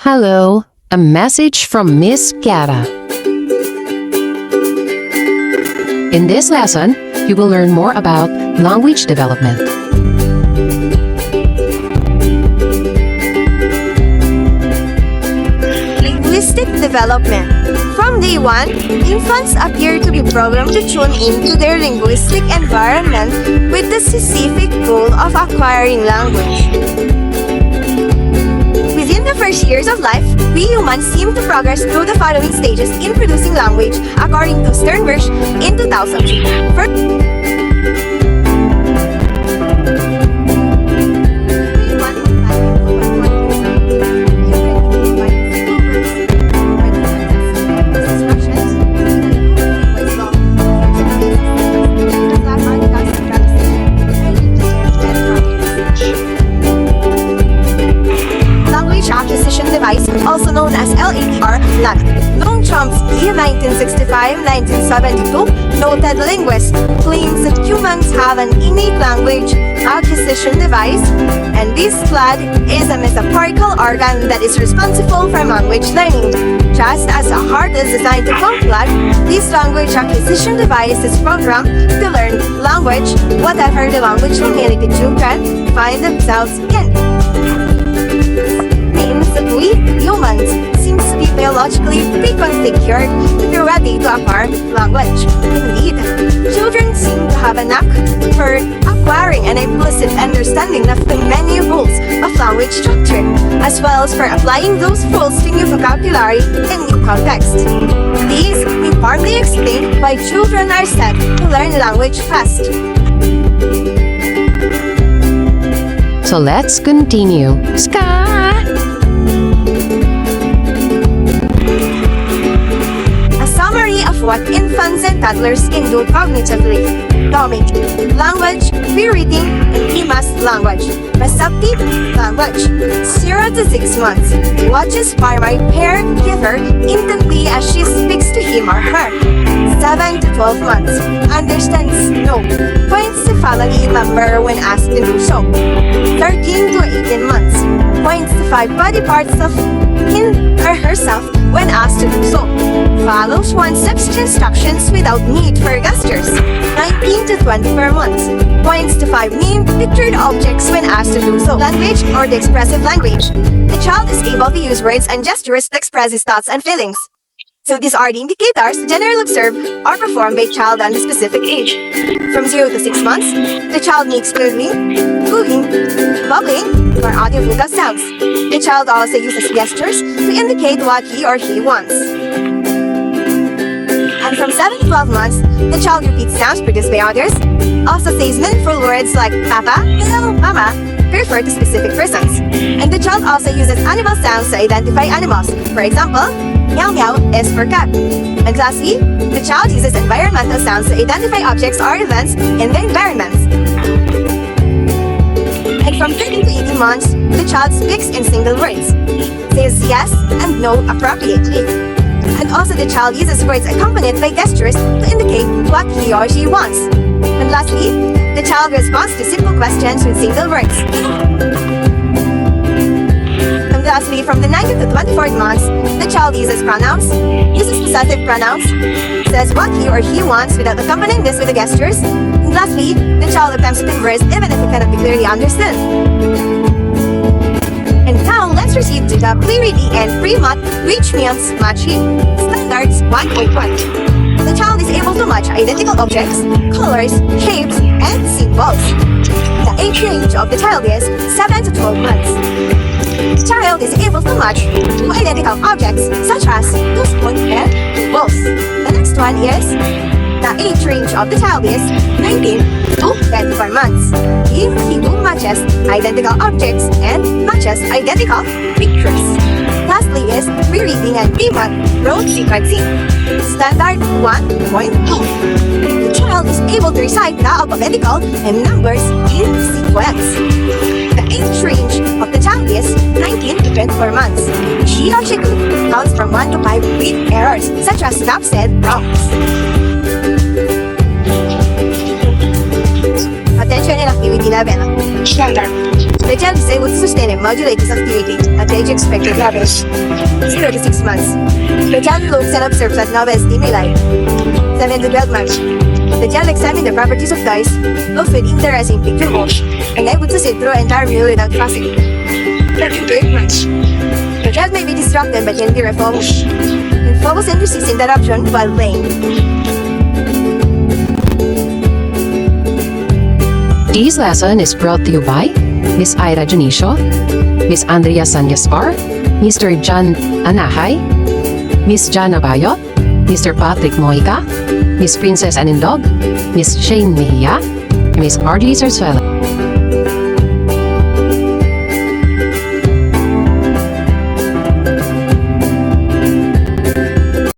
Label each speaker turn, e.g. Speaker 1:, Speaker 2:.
Speaker 1: Hello, a message from Miss Cara. In this lesson, you will learn more about language development.
Speaker 2: Linguistic development. From day one, infants appear to be programmed to tune into their linguistic environment with the specific goal of acquiring language. Within the first years of life, we humans seem to progress through the following stages in producing language, according to Sternberg in 2003. First, also known as LADR, Noam Chomsky, 1965-1972, noted linguist, claims that humans have an innate language acquisition device, and this clade is a metaphorical organ that is responsible for language learning. Just as a heart is designed to pump blood, this language acquisition device is programmed to learn language, whatever the language community children find themselves in. That we, humans, seems to be biologically pre-configured to be ready to acquire language. Indeed, children seem to have a knack for acquiring an implicit understanding of the many rules of language structure, as well as for applying those rules to new vocabulary in new context. These may partly explain why children are said to learn language fast.
Speaker 1: So let's continue. Ska!
Speaker 2: Of what infants and toddlers can do cognitively. Tomic, language, pre-reading, and PMAS language. Receptive language, 0 to 6 months. Watches primary caregiver intently as she speaks to him or her. 7 to 12 months. Understands no. Points to family member when asked to do so. 13 to 18 months. Points to 5 body parts of him or herself when asked to do so. Follows one-step instructions without need for gestures. 19 to 24 months. Points to 5 named pictured objects when asked to do so. Language or the expressive language. The child is able to use words and gestures to express his thoughts and feelings. So these are the indicators generally observed or performed by a child at a specific age. From 0 to 6 months, the child makes gurgling, cooing, bubbling, or audiovisual sounds. The child also uses gestures to indicate what he or she wants. And from 7 to 12 months, the child repeats sounds produced by others, also says meaningful words like Papa, Hello, Mama, to refer to specific persons. And the child also uses animal sounds to identify animals. For example, meow meow is for cat. And lastly, the child uses environmental sounds to identify objects or events in the environment. And from 13 to 18 months, the child speaks in single words, says yes and no appropriately. And also the child uses words accompanied by gestures to indicate what he or she wants. And lastly, the child responds to simple questions with single words. And lastly, from the 9th to 24th months, the child uses pronouns, uses possessive pronouns, says what he or she wants without accompanying this with the gestures. And lastly, the child attempts to converse even if it cannot be clearly understood. And now, let's proceed to the pre-reading and pre-mat which means matching. Standards 1.1. The child is able to match identical objects, colors, shapes, and symbols. The age range of the child is 7 to 12 months. The child is able to match two identical objects such as two spoons and two balls. The next one is the age range of the child is 19 to 24 months. He matches identical objects and matches identical pictures. Lastly is pre-reading and pre-mat road sequencing. Standard 1.2. The child is able to recite the alphabetical and numbers in sequence. The age range of the child is 19 to 24 months. She or she counts from 1 to 5 with errors such as stop said wrongs. attention and activity level.
Speaker 3: Standard.
Speaker 2: The child is able to sustain and modulate his activity at the age expected levels. 0 to 6 months. The child looks and observes at novel stimuli. 7 to 12 months. The child examines the properties of toys, looks with interest in picture books, and able to sit through an entire meal without fussing.
Speaker 3: 13 to 8 months.
Speaker 2: The child may be distracted but can be refocused. And focus and resist interruption while playing.
Speaker 1: This lesson is brought to you by Miss Aira Dionisio, Miss Andrea Gaspar, Mr. John Anacay, Miss Janna Bayot, Mr. Patrick Mojica, Miss Princess Alindog, Miss Shane Mejia, Miss RG Zarsuela.